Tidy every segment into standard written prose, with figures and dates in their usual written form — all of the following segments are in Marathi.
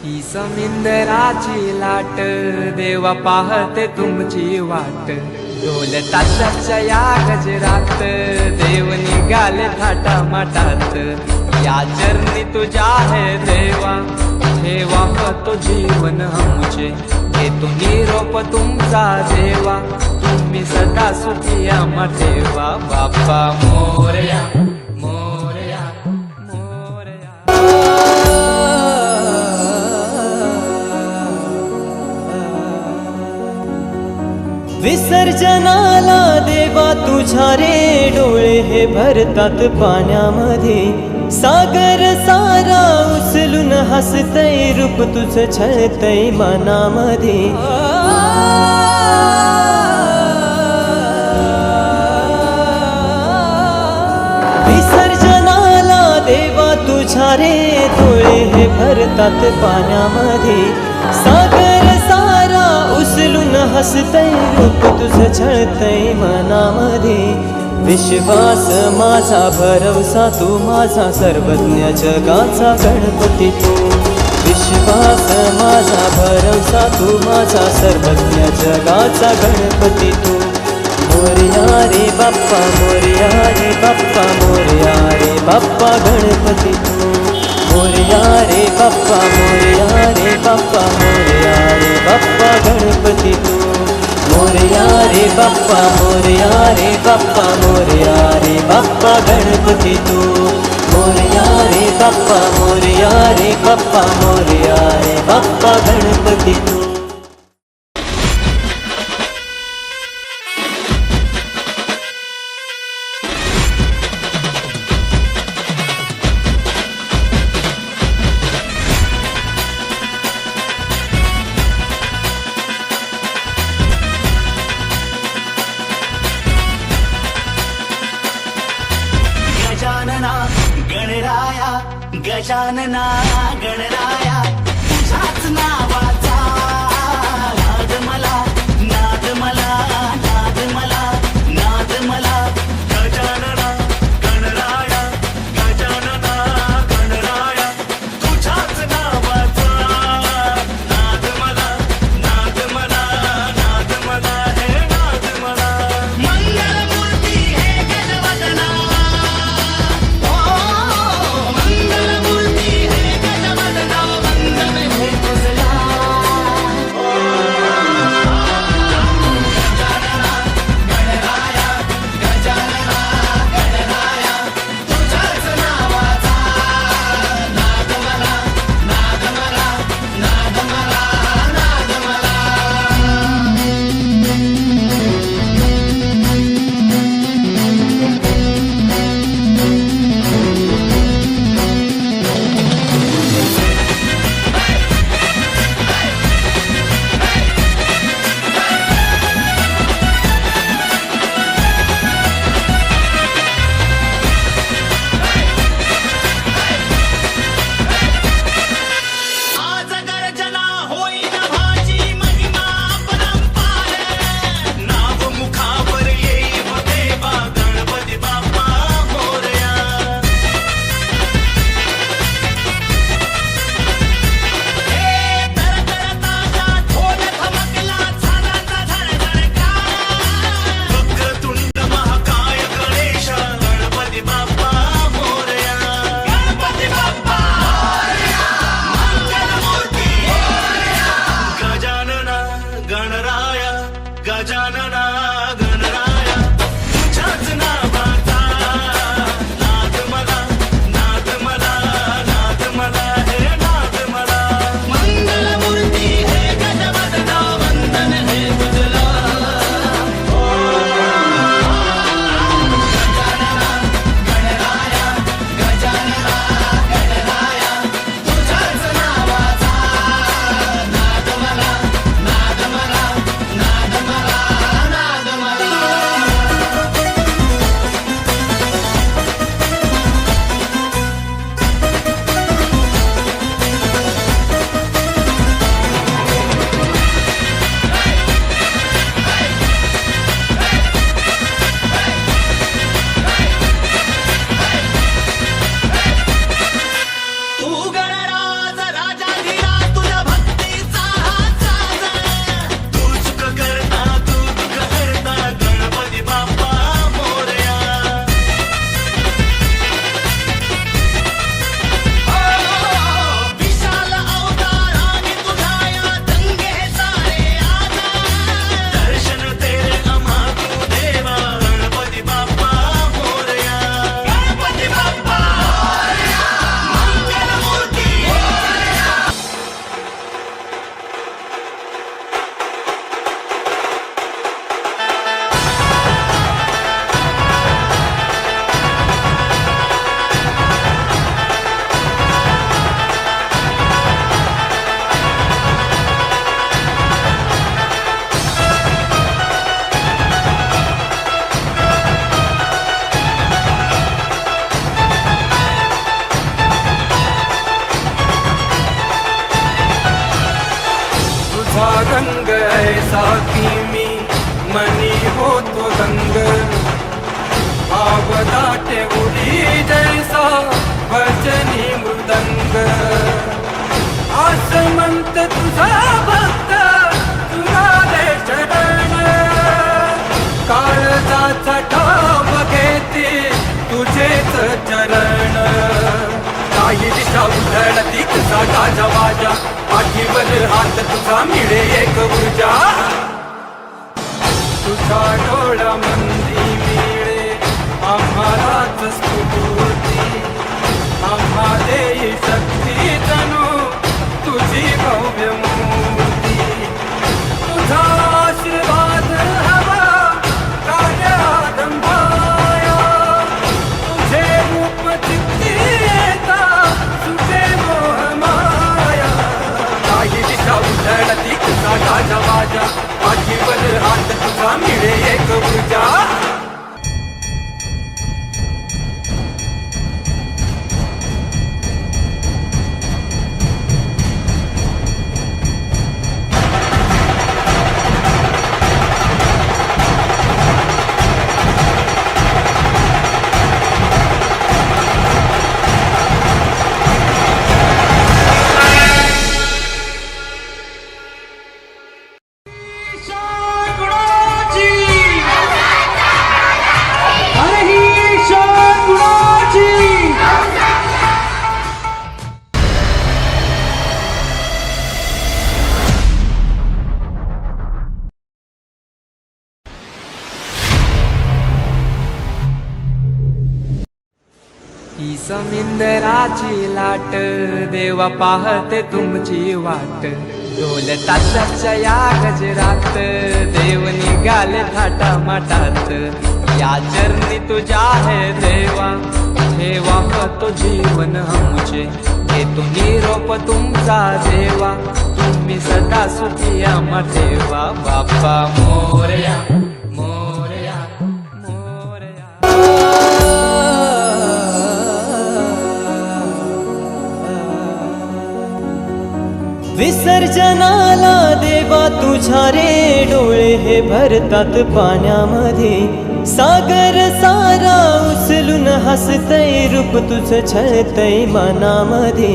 ही समिंदराची लाट देवा पाहते तुमची वाट ढोल ताशाच्या या गजरात देव निघाले थाटा माटात या चरणी तुझ्या है देवा ठेवा तो जीवन आमचे घेतो निरोप तुमचा देवा तुम्ही सदा सुखी आम्हा ठेवा बाप्पा मोरया मोरया मोरया. विसर्जनाला देवा तुझ्या रे डोळे हे भरतात पाण्यामध्ये सागर सारा उचलून हसतय रूप तुझं छळतय मनामध्ये विसर्जनाला देवा तुझ्या रे डोळे हे भरतात पाण्यामध्ये सागर सारा उचलून हसतय रूप तुझं छळतय मनामध्ये विश्वास माझा भरवसा तू माझा सर्वज्ञ जगाचा गणपती तू विश्वास माझा भरवसा तू माझा सर्वज्ञ जगाचा गणपती तू मोरया रे बाप्पा मोरया रे बाप्पा मोरया रे बाप्पा गणपती तू मोरया रे बाप्पा मोरया रे बाप्पा मोरया रे बाप्पा गणपती तू मोरया रे बाप्पा मोरया रे बाप्पा मोरया रे बाप्पा गणपती तू मोरया रे बाप्पा मोरया रे बाप्पा मोरया रे बाप्पा गणपती तू. गजानना गणराया तुझ्याच नावाचा नाद मला नाद मला नाद मला नाद मला गजानना गणराया गजानना गणराया तुझ्याच नावाचा नाद मला नाद मला नाद मला हे नाद मला मंगलमूर्ती हे गजवदना मंगलमूर्ती हे गजवदना जैसा की मी मनी होतो दंग आवदाटे उडी जैसा वचनी मृदंग आसमंत तुझा भक्त तुला दे चरण काळजाचा ठाव घेते तुझेच चरण काही दिशा उधळती तुझा गाजा वाजा पाठीवर हात तुझा मिळे एक ऊर्जा तुझा डोळा मंदी मिळे आम्हालाच स्फूर्ती आम्हा देई शक्ती तनु तुझी भव्य मूर्ती तुझा आशीर्वाद हवा काव्यादंबाया तुझे रूप चित्ती येता तुझे मोह माया काही दिशा उधळती तुझा गाजा वाजा पाठीवर हात तुझा मिळे एक ऊर्जा ही समिंदराची लाट देवा पाहते तुमची वाट ढोलताच्या या गजरात देव निघाले थाटा माटात या चरणी तुझ्या है देवा ठेवा तो जीवन हमचे घेतो निरोप तुमचा देवा तुम्ही सदा सुखी आम्हा ठेवा बाप्पा मोरया मोरया मोरया विसर्जनाला देवा तुझ्या रे डोळे हे भरतात पाण्यामध्ये सागर सारा उचलून हसतय रूप तुझं छळतय मनामध्ये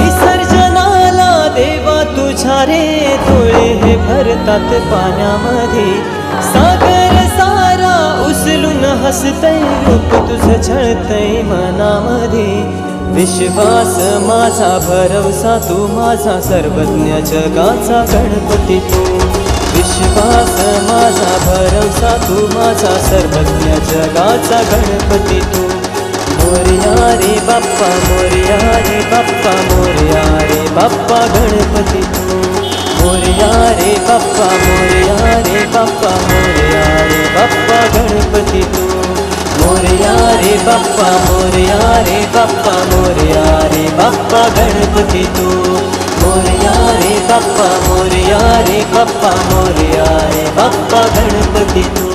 विसर्जनाला देवा तुझ्या रे डोळे हे भरतात पाण्यामध्ये सागर सारा उचलून हसतय रूप तुझं छळतय मनामध्ये विश्वास माझा भरवसा तू माझा सर्वज्ञ जगाचा गणपती तू विश्वास माझा भरवसा तू माझा सर्वज्ञ जगाचा गणपती तू मोरया रे बाप्पा मोरया रे बाप्पा मोरया रे बाप्पा गणपती तू मोरया रे बाप्पा मोरया रे बाप्पा मोरया रे बाप्पा गणपती तू मोरया रे बाप्पा मोरया रे बाप्पा मोरया रे बाप्पा गणपती तू मोरया रे बाप्पा मोरया रे बाप्पा मोरया रे बाप्पा गणपती तू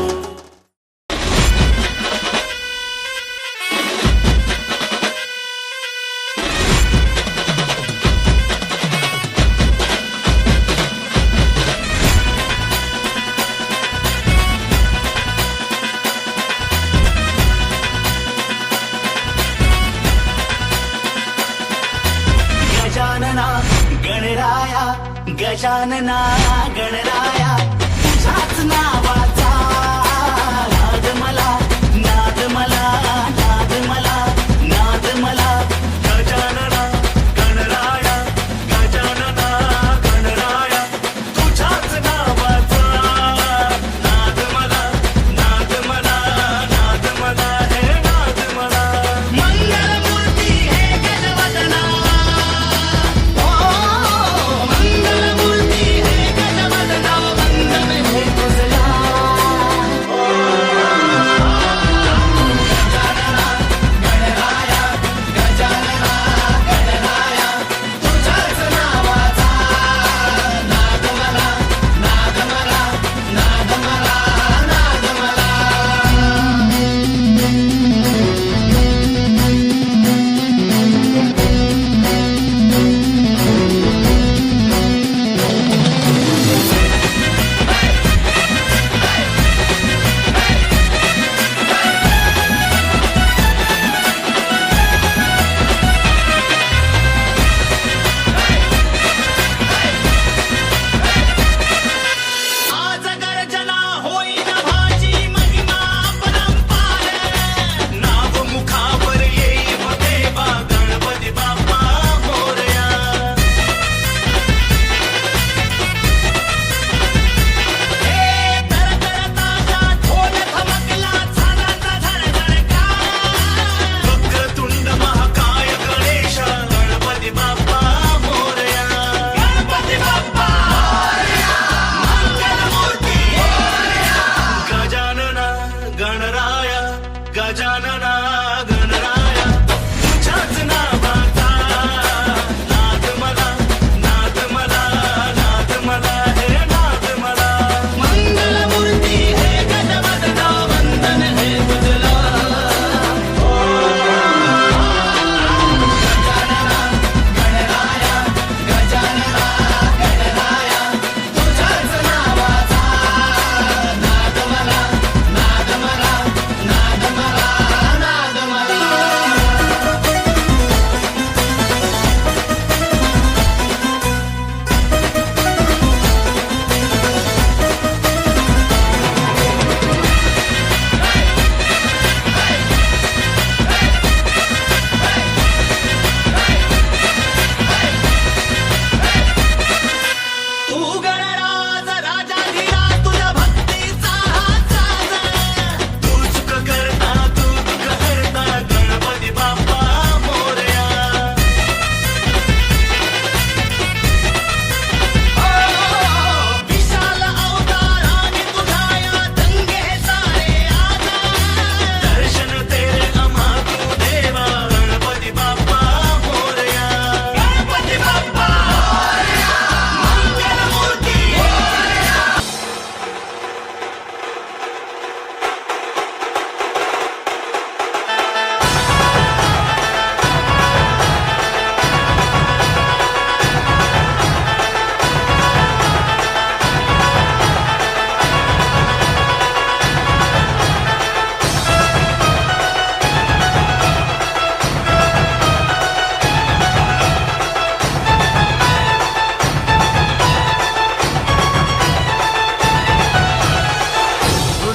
गजानना गणराया तुझ्याच नावाचा नाद मला नाद मला नाद मला नाद मला गजानना गणराया गजानना गणराया तुझ्याच नावाचा नाद मला नाद मला नाद मला हे नाद मला मंगलमूर्ती हे गजवदना मंगलमूर्ती हे गजवदना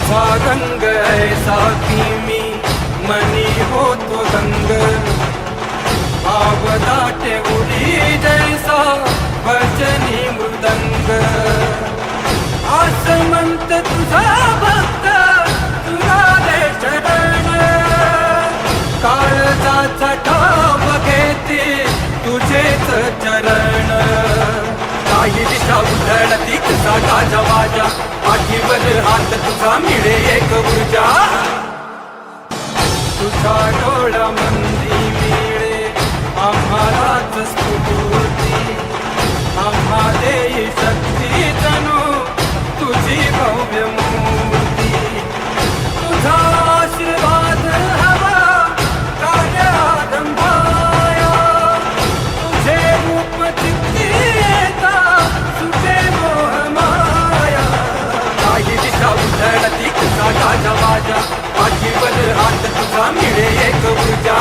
तुझा रंग ऐसा की मी मनी होतो दंग आवदाटे उडी जैसा भजनी मृदंग आसमंत तुझा भक्त तुला दे चरण काळजाचा ठाव घेते तुझेच चरण काही दिशा उधळती तुझा गाजा वाजा पाठीवर हात तुझा मिळे एक ऊर्जा तुझा डोळा मंदी मिळे आम्हालाच स्फूर्ती आम्हा देई शक्ती तनु तुझी भव्य मूर्ती तुझा आशीर्वाद हवा कार्यारंभाया तुझे रूप चित्ती येता सुटे मोह माया काही दिशा उधळती तुझा गाजा वाजा पाठीवर हात तुझा मिळे एक ऊर्जा